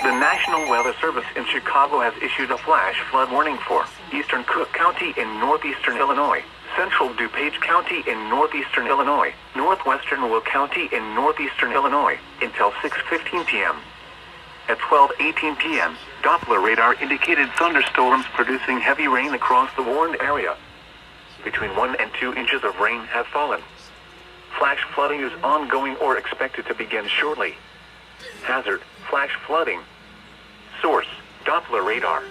The National Weather Service in Chicago has issued a flash flood warning for eastern Cook County in northeastern Illinois, central DuPage County in northeastern Illinois, northwestern Will County in northeastern Illinois, until 6:15 p.m. At 12:18 p.m., Doppler radar indicated thunderstorms producing heavy rain across the warned area. Between 1 and 2 inches of rain have fallen. Flash flooding is ongoing or expected to begin shortly. Hazard: flash flooding. Source: Doppler radar.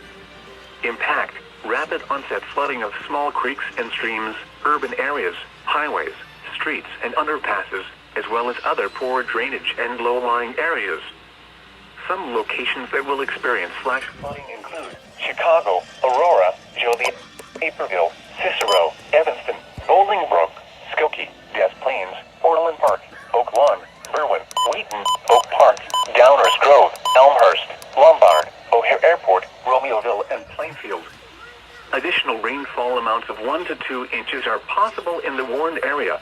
Impact: rapid onset flooding of small creeks and streams, urban areas, highways, streets and underpasses, as well as other poor drainage and low-lying areas. Some locations that will experience flash flooding include Chicago, Aurora, Joliet, Naperville, Cicero, Evanston, Bolingbrook, Skokie, Des Plaines, Orland Park, Oak Lawn, Berwyn, Wheaton, Oak Park, Downers Grove, Elmhurst, Lombard, O'Hare Airport, Romeoville, and Plainfield. Additional rainfall amounts of 1 to 2 inches are possible in the warned area.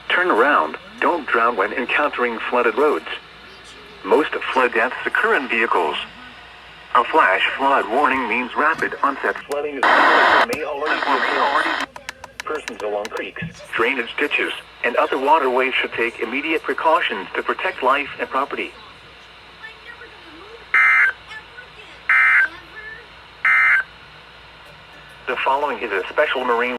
Turn around. Don't drown when encountering flooded roads. Most flood deaths occur in vehicles. A flash flood warning means rapid onset flooding is may already be occurring. Persons along creeks, drainage ditches, and other waterways should take immediate precautions to protect life and property. The following is a special marine